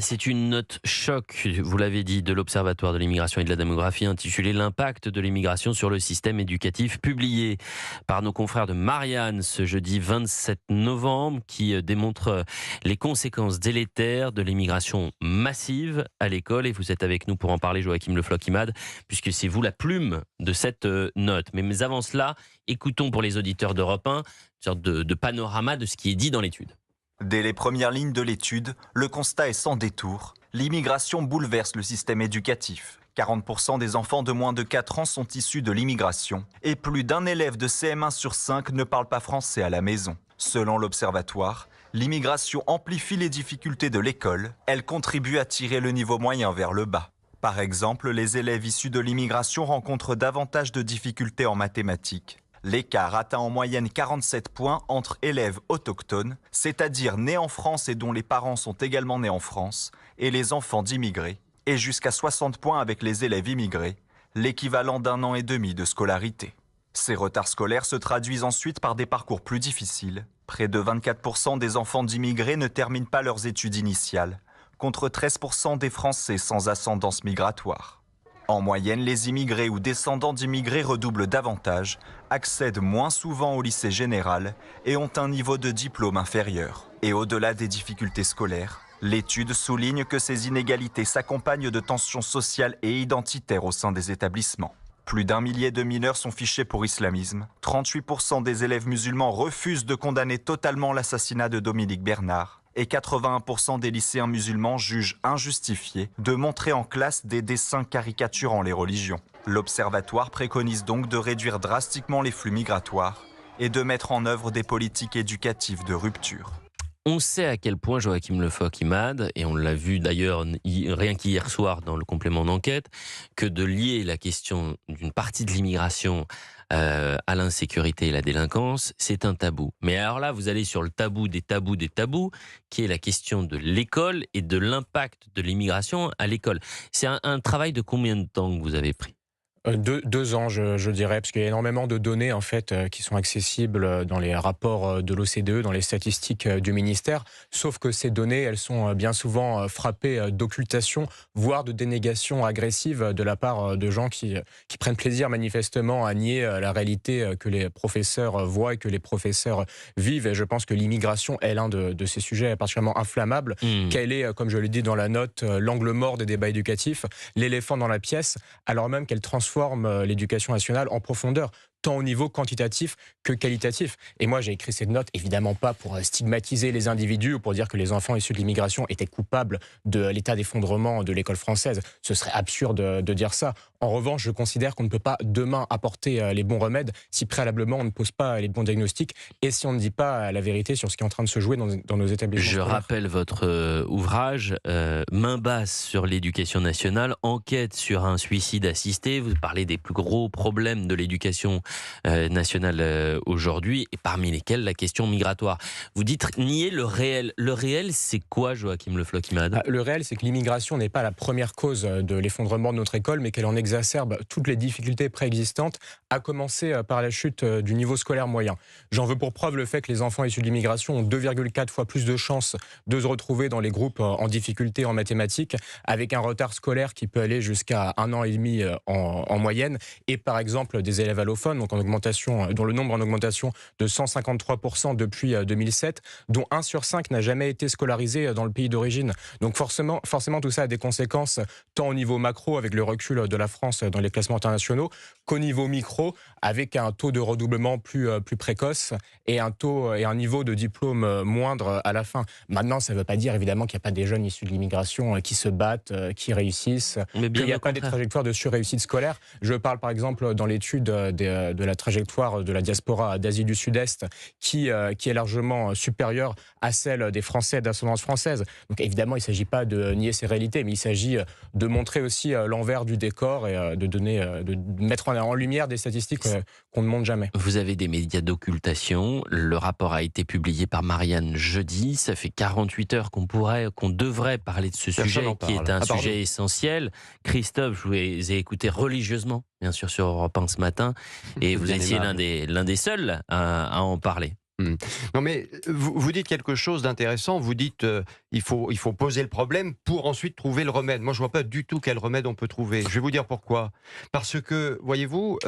C'est une note choc, vous l'avez dit, de l'Observatoire de l'immigration et de la démographie intitulée L'impact de l'immigration sur le système éducatif, publiée par nos confrères de Marianne ce jeudi 27 novembre, qui démontre les conséquences délétères de l'immigration massive à l'école. Et vous êtes avec nous pour en parler, Joachim Le Floch-Imad, puisque c'est vous la plume de cette note. Mais avant cela, écoutons pour les auditeurs d'Europe 1 une sorte de panorama de ce qui est dit dans l'étude. Dès les premières lignes de l'étude, le constat est sans détour. L'immigration bouleverse le système éducatif. 40% des enfants de moins de 4 ans sont issus de l'immigration. Et plus d'un élève de CM1 sur 5 ne parle pas français à la maison. Selon l'Observatoire, l'immigration amplifie les difficultés de l'école. Elle contribue à tirer le niveau moyen vers le bas. Par exemple, les élèves issus de l'immigration rencontrent davantage de difficultés en mathématiques. L'écart atteint en moyenne 47 points entre élèves autochtones, c'est-à-dire nés en France et dont les parents sont également nés en France, et les enfants d'immigrés, et jusqu'à 60 points avec les élèves immigrés, l'équivalent d'un an et demi de scolarité. Ces retards scolaires se traduisent ensuite par des parcours plus difficiles. Près de 24% des enfants d'immigrés ne terminent pas leurs études initiales, contre 13% des Français sans ascendance migratoire. En moyenne, les immigrés ou descendants d'immigrés redoublent davantage, accèdent moins souvent au lycée général et ont un niveau de diplôme inférieur. Et au-delà des difficultés scolaires, l'étude souligne que ces inégalités s'accompagnent de tensions sociales et identitaires au sein des établissements. Plus d'1 millier de mineurs sont fichés pour islamisme. 38% des élèves musulmans refusent de condamner totalement l'assassinat de Dominique Bernard. Et 81% des lycéens musulmans jugent injustifié de montrer en classe des dessins caricaturant les religions. L'Observatoire préconise donc de réduire drastiquement les flux migratoires et de mettre en œuvre des politiques éducatives de rupture. On sait à quel point Joachim Le Floch-Imad, et on l'a vu d'ailleurs rien qu'hier soir dans le complément d'enquête, que de lier la question d'une partie de l'immigration à l'insécurité et la délinquance, c'est un tabou. Mais alors là, vous allez sur le tabou des tabous des tabous, qui est la question de l'école et de l'impact de l'immigration à l'école. C'est un travail de combien de temps que vous avez pris ? 2 ans, je dirais, parce qu'il y a énormément de données en fait qui sont accessibles dans les rapports de l'OCDE, dans les statistiques du ministère. Sauf que ces données, elles sont bien souvent frappées d'occultation, voire de dénégation agressive de la part de gens qui prennent plaisir manifestement à nier la réalité que les professeurs voient et que les professeurs vivent. Et je pense que l'immigration est l'un de ces sujets particulièrement inflammables. Qu'elle est, comme je l'ai dit dans la note, l'angle mort des débats éducatifs, l'éléphant dans la pièce, alors même qu'elle transforme l'éducation nationale en profondeur, tant au niveau quantitatif que qualitatif. Et moi, j'ai écrit cette note, évidemment pas pour stigmatiser les individus ou pour dire que les enfants issus de l'immigration étaient coupables de l'état d'effondrement de l'école française. Ce serait absurde de dire ça. En revanche, je considère qu'on ne peut pas demain apporter les bons remèdes si préalablement on ne pose pas les bons diagnostics et si on ne dit pas la vérité sur ce qui est en train de se jouer dans nos établissements Je scolaires. rappelle votre ouvrage, Main basse sur l'éducation nationale, enquête sur un suicide assisté. Vous parlez des plus gros problèmes de l'éducation nationale aujourd'hui, et parmi lesquels la question migratoire. Vous dites nier le réel. Le réel, c'est quoi, Joachim Le Floch-Imad ? Le réel, c'est que l'immigration n'est pas la première cause de l'effondrement de notre école, mais qu'elle en exacerbe toutes les difficultés préexistantes, à commencer par la chute du niveau scolaire moyen. J'en veux pour preuve le fait que les enfants issus de l'immigration ont 2,4 fois plus de chances de se retrouver dans les groupes en difficulté en mathématiques, avec un retard scolaire qui peut aller jusqu'à 1 an et demi en moyenne, et par exemple des élèves allophones, donc en augmentation, dont le nombre en augmentation de 153% depuis 2007, dont 1 sur 5 n'a jamais été scolarisé dans le pays d'origine. Donc forcément, tout ça a des conséquences tant au niveau macro, avec le recul de la France dans les classements internationaux, qu'au niveau micro, avec un taux de redoublement plus précoce et un niveau de diplôme moindre à la fin. Maintenant, ça ne veut pas dire évidemment qu'il n'y a pas des jeunes issus de l'immigration qui se battent, qui réussissent, qu'il n'y a pas des trajectoires de surréussite scolaire. Je parle par exemple dans l'étude de la trajectoire de la diaspora d'Asie du Sud-Est qui est largement supérieure à celle des Français d'ascendance française. Donc évidemment, il ne s'agit pas de nier ces réalités, mais il s'agit de montrer aussi l'envers du décor et de mettre en lumière des statistiques qu'on ne montre jamais. Vous avez des médias d'occultation. Le rapport a été publié par Marianne jeudi. Ça fait 48 heures qu'on devrait parler de ce sujet qui est un sujet essentiel. Christophe, je vous ai écouté religieusement, bien sûr, sur Europe 1 ce matin, et vous étiez l'un des seuls à en parler. Non mais vous dites quelque chose d'intéressant, vous dites il faut poser le problème pour ensuite trouver le remède. Moi je vois pas du tout quel remède on peut trouver. Je vais vous dire pourquoi. Parce que, voyez-vous,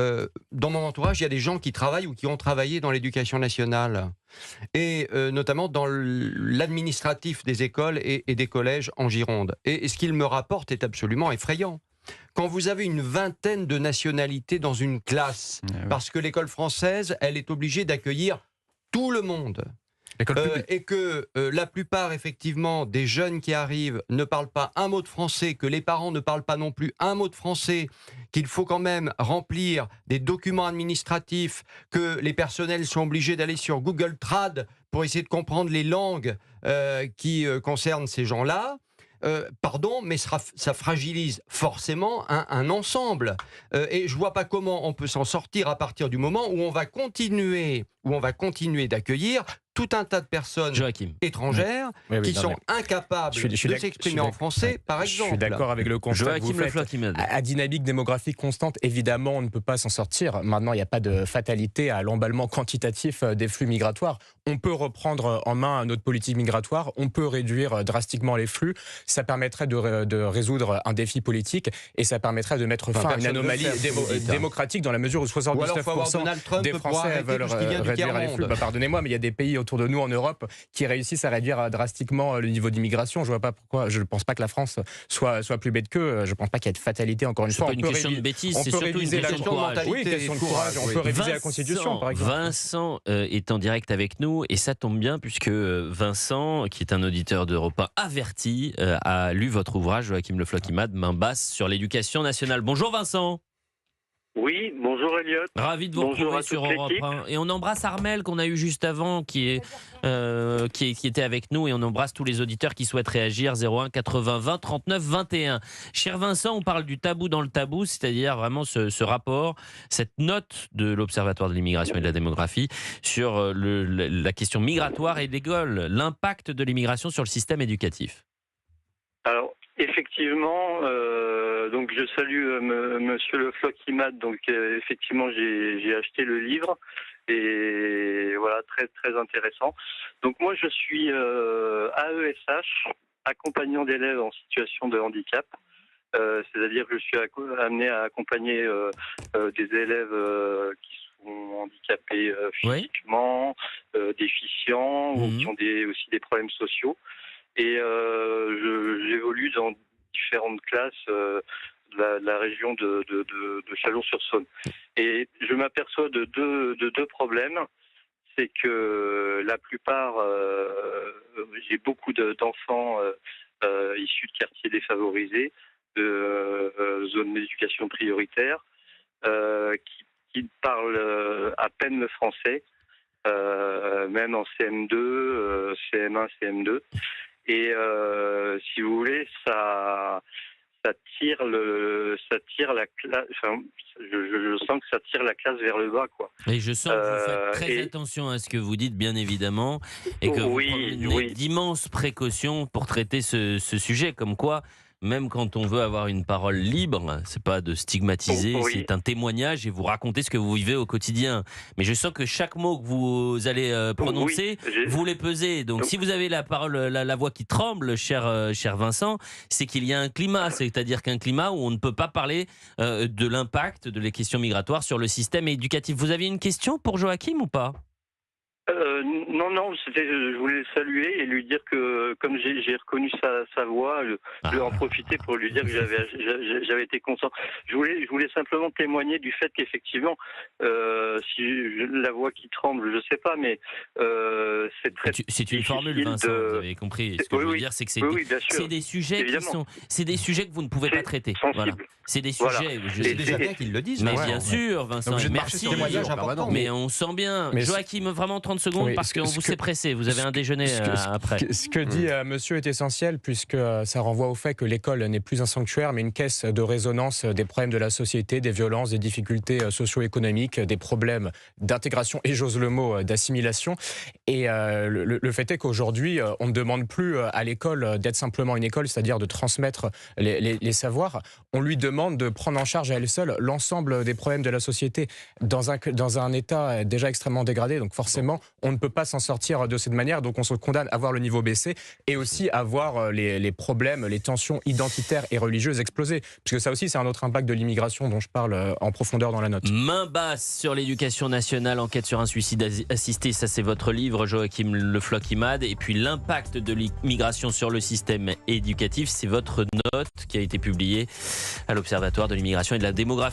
dans mon entourage, il y a des gens qui travaillent ou qui ont travaillé dans l'éducation nationale. Et notamment dans l'administratif des écoles et des collèges en Gironde. Et ce qu'ils me rapportent est absolument effrayant. Quand vous avez une vingtaine de nationalités dans une classe, parce que l'école française, elle est obligée d'accueillir tout le monde. Et que la plupart, effectivement, des jeunes qui arrivent ne parlent pas un mot de français, que les parents ne parlent pas non plus un mot de français, qu'il faut quand même remplir des documents administratifs, que les personnels sont obligés d'aller sur Google Trad pour essayer de comprendre les langues qui concernent ces gens-là. Pardon, mais ça fragilise forcément un ensemble. Et je ne vois pas comment on peut s'en sortir à partir du moment où on va continuer d'accueillir tout un tas de personnes étrangères qui sont incapables de s'exprimer en français, par exemple. Je suis d'accord avec le constat que vous faites. À dynamique démographique constante, évidemment, on ne peut pas s'en sortir. Maintenant, il n'y a pas de fatalité à l'emballement quantitatif des flux migratoires. On peut reprendre en main notre politique migratoire, on peut réduire drastiquement les flux. Ça permettrait de résoudre un défi politique et ça permettrait de mettre fin à une anomalie démocratique dans la mesure où 79% des Français veulent réduire les flux. Pardonnez-moi, mais il y a des pays autour de nous en Europe qui réussissent à réduire drastiquement le niveau d'immigration. Je vois pas pourquoi. Je ne pense pas que la France soit plus bête qu'eux. Je ne pense pas qu'il y ait de fatalité. Encore une fois, c'est pas une question de bêtise, c'est surtout une question de courage. Oui, question de courage. On peut réviser la Constitution, par exemple. Vincent est en direct avec nous et ça tombe bien puisque Vincent, qui est un auditeur d'Europe 1 averti, a lu votre ouvrage Joachim Le Floch-Imad, Main basse sur l'éducation nationale. Bonjour Vincent. Oui, bonjour Elliot. Ravi de vous retrouver sur Europe 1. Et on embrasse Armel qu'on a eu juste avant, qui était avec nous. Et on embrasse tous les auditeurs qui souhaitent réagir. 01 80 20 39 21. Cher Vincent, on parle du tabou dans le tabou, c'est-à-dire vraiment ce rapport, cette note de l'Observatoire de l'immigration et de la démographie sur la question migratoire et l'école, l'impact de l'immigration sur le système éducatif. Alors, effectivement, donc je salue Monsieur Le Floch-Imad. Donc effectivement, j'ai acheté le livre et voilà, très très intéressant. Donc moi, je suis AESH, accompagnant d'élèves en situation de handicap. C'est-à-dire que je suis amené à accompagner des élèves qui sont handicapés physiquement, déficients ou qui ont aussi des problèmes sociaux. Et j'évolue dans différentes classes de la région de Chalon-sur-Saône. Et je m'aperçois de deux problèmes. C'est que la plupart, j'ai beaucoup d'enfants issus de quartiers défavorisés, de zones d'éducation prioritaire, qui parlent à peine le français, même en CM2, CM1, CM2. Et si vous voulez, ça tire la classe. Enfin, je sens que ça tire la classe vers le bas, quoi. Et je sens que vous faites très attention à ce que vous dites, bien évidemment, et que vous prenez d'immenses précautions pour traiter ce sujet, comme quoi. Même quand on veut avoir une parole libre, c'est pas de stigmatiser, c'est un témoignage et vous racontez ce que vous vivez au quotidien. Mais je sens que chaque mot que vous allez prononcer, vous les pesez. Donc si vous avez la parole, la voix qui tremble, cher Vincent, c'est qu'il y a un climat, c'est-à-dire qu'un climat où on ne peut pas parler de l'impact de les questions migratoires sur le système éducatif. Vous aviez une question pour Joachim ou pas ? Non, je voulais le saluer et lui dire que comme j'ai reconnu sa voix, je vais en profiter pour lui dire que j'avais été content. Je voulais simplement témoigner du fait qu'effectivement, si la voix qui tremble, je sais pas, mais c'est très. C'est une formule, Vincent. Vous avez compris. Ce que je veux dire, c'est que c'est des sujets c'est des sujets que vous ne pouvez pas traiter. Voilà. C'est des sujets. Je sais déjà bien qu'ils le disent. Mais bien sûr, Vincent. Merci. Mais on sent bien. Joachim, vraiment 30 secondes parce qu'on vous s'est pressé. Vous avez un déjeuner après. Ce que dit monsieur est essentiel puisque ça renvoie au fait que l'école n'est plus un sanctuaire mais une caisse de résonance des problèmes de la société, des violences, des difficultés socio-économiques, des problèmes d'intégration et j'ose le mot d'assimilation. Et le fait est qu'aujourd'hui on ne demande plus à l'école d'être simplement une école, c'est-à-dire de transmettre les savoirs. On lui demande de prendre en charge à elle seule l'ensemble des problèmes de la société dans un état déjà extrêmement dégradé. Donc forcément, on ne peut pas s'en sortir de cette manière. Donc on se condamne à voir le niveau baisser et aussi à voir les problèmes, les tensions identitaires et religieuses exploser. Parce que ça aussi, c'est un autre impact de l'immigration dont je parle en profondeur dans la note. Main basse sur l'éducation nationale, enquête sur un suicide assisté, ça c'est votre livre, Joachim Le Floch-Imad. Et puis l'impact de l'immigration sur le système éducatif, c'est votre note qui a été publiée à l'Observatoire de l'immigration et de la démographie.